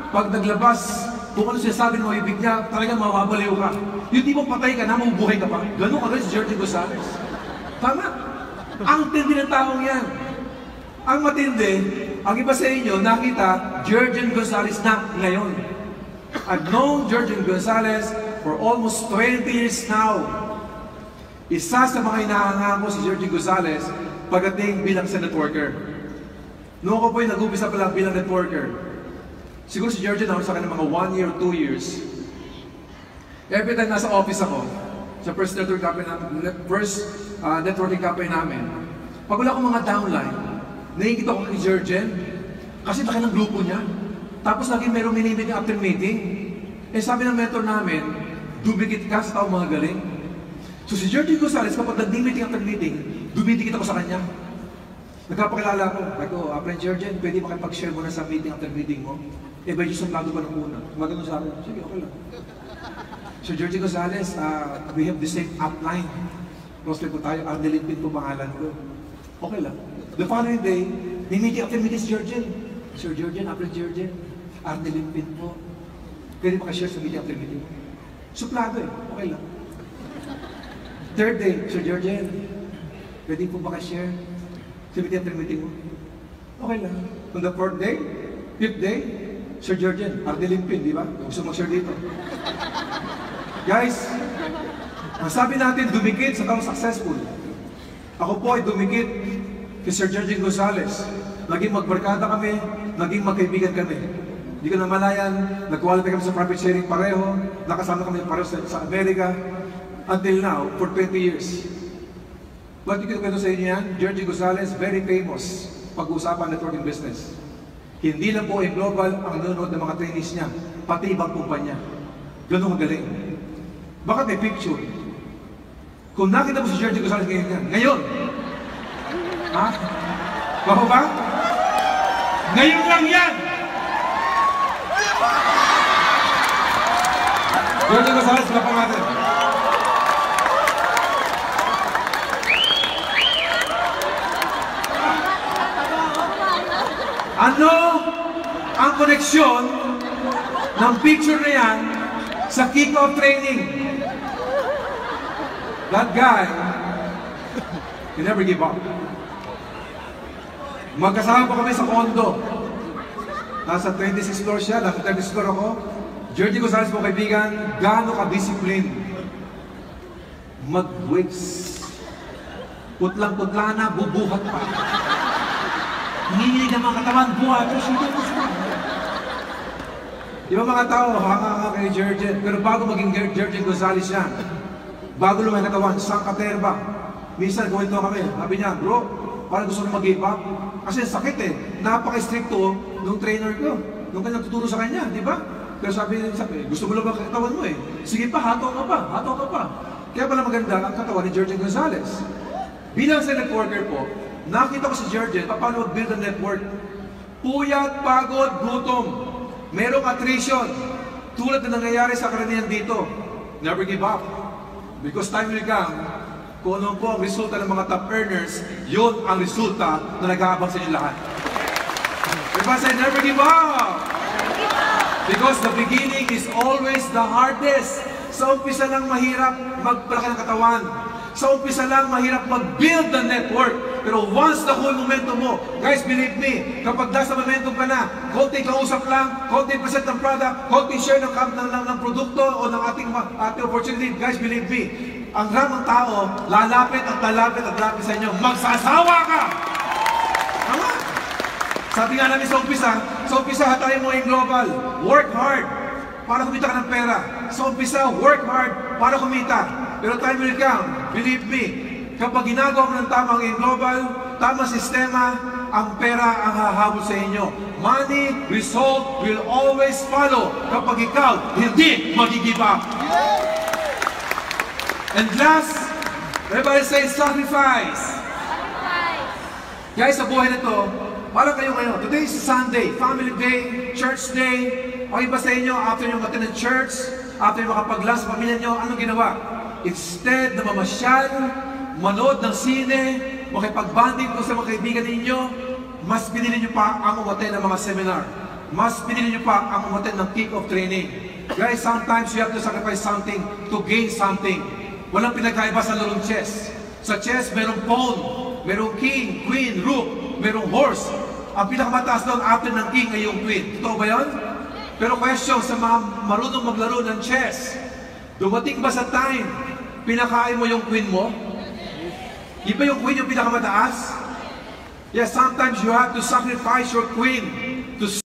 Pag naglabas, kung ano sinasabi ng mga ibig niya, talagang mawabaliw ka. Yung tipong patay ka na, mabubuhay ka pa. Ganun ka rin si Jordan Gonzalez. Tama? Ang tindi ng taong yan. Ang matindi, ang iba sa inyo, nakita, Jordan Gonzalez na ngayon. I've known Jordan Gonzalez for almost 20 years now. Isa sa mga inahanga ko si Jordan Gonzalez pagdating bilang sa networker. Noong ako po'y nag-umpisa pa lang bilang networker, siguro si Jordan ako sa kanya mga 1 year or 2 years. Every time nasa office ako, sa first networking company namin, pag wala akong mga downline, nakikita ko kay Jurgen, kasi laki ng grupo niya. Tapos lagi merong mini-meeting after meeting. Eh sabi ng mentor namin, dumikit ka sa taong mga galing. So si Jurgen Gonzalez, kapag nag-meeting after meeting, dumidikit ako sa kanya. Nagkapakilala ko, ako, friend Jurgen, pwede makipag-share mo na sa meeting after meeting mo? Eh ba yung suplado pa ng una? Magano sa akin, sige, okay lang. So Jurgen Gonzalez, we have the same upline. Prospect po tayo, Arnelin Pin po pangalan ko. Okay lang. The following day, may meeting after meeting si Jurgen. Sir Jurgen, friend Jurgen, Arnelin Pin po. Pwede makashare sa meeting after meeting. Suplado eh, okay lang. Third day, Sir Jurgen, pwede po makashare sa meeting after meeting mo. Okay lang. On the fourth day, fifth day, Sir Jurgen, Arnelin Pin, di ba? Gusto mag-share dito. Guys, ang sabi natin, dumikit sa taong successful. Ako po ay dumikit kay Sir Jurgen Gonzalez. Naging magbarkada kami, naging magkaibigan kami. Hindi ko na malayan, nag-qualify kami sa profit sharing pareho, nakasama kami pareho sa Amerika. Until now, for 20 years. Bakit ko ito sa inyo yan? Jurgen Gonzalez, very famous pag-uusapan networking business. Hindi lang po ay global ang nanonood ng mga trainees niya, pati ibang kumpanya. Ganun magaling. Bakit may picture? Kung nakita mo si Jurgen Gonzalez ngayon, ha? Bako ba? Ngayon lang yan! Jurgen Gonzalez, lapang natin. Ano ang koneksyon ng picture na yan sa kick-off training? That guy, he never give up. Magkasama pa kami sa condo. Nasa 26 floor siya, nasa 36 floor ako. Jurgen Gonzalez po kaibigan, gaano ka-discipline? Mag-weights. Putlang-putla na, bubuhat pa. Hinihilig ang mga katawan, buhat. Di ba mga tao, hanga kay Jurgen. Pero bago maging Jurgen Gonzalez yan, bago lumang katawan, sang katerba. Minsan, gawin ito kami. Sabi niya, bro, parang gusto nang mag-give up. Kasi sakit eh. Napaka-stricto nung trainer ko. Nung kanyang tuturo sa kanya, di ba? Pero sabi, gusto mo lang ba katawan mo eh? Sige pa, hataw ka pa, hataw ka pa. Kaya pala maganda ang katawan ni Jurgen Gonzalez. Bilang sa networker po, nakita ko si Jurgen, paano mag-build a network. Puyat, pagod, gutom. Merong attrition. Tulad na nangyayari sa karamihan dito. Never give up. Because time will come, kung ano po ang resulta ng mga top earners, yun ang resulta na nag-aabang sa inyo lahat. Diba say, never give up! Because the beginning is always the hardest. Sa umpisa lang mahirap magpalaki ng katawan. Sa umpisa lang mahirap mag-build the network. Pero once the whole momentum mo, guys, believe me, kapag nasa momentum ka na, konting kausap lang, konting present ng product, konting share ng produkto o ng ating opportunity, guys, believe me, ang ramang tao, lalapit at lalapit at lalapit sa inyo. Magsasawa ka! Tama? Sabi nga namin sa umpisa, hatayin mo yung global. Work hard para kumita ka ng pera. Sa umpisa, work hard para kumita. Pero time will come, believe me, kapag ginagawa mo ng tamang in global, tamang sistema, ang pera ang hahabol sa inyo. Money, result will always follow kapag ikaw hindi mag-give up. And last, everybody say sacrifice. Guys, sa buhay na to, parang kayo ngayon, today is Sunday, family day, church day. Ang iba sa inyo, after nyo attend church, after nyo makapag-lunch sa pamilya nyo, anong ginawa? Instead na mamasyal, manood ng sine, makipag-banding ko sa mga kaibigan ninyo, mas pinili nyo pa ang umaten ng mga seminar. Mas pinili nyo pa ang umaten ng kick-off training. Guys, sometimes you have to sacrifice something to gain something. Walang pinagkaiba sa larong chess. Sa chess, merong pawn, merong king, queen, rook, merong horse. Ang pinakamataas doon after ng king ay yung queen. Totoo ba yun? Pero question sa mga marunong maglaro ng chess, dumating ba sa time, pinakain mo yung queen mo? Di ba yung queen yung pinakamataas? Yes, sometimes you have to sacrifice your queen to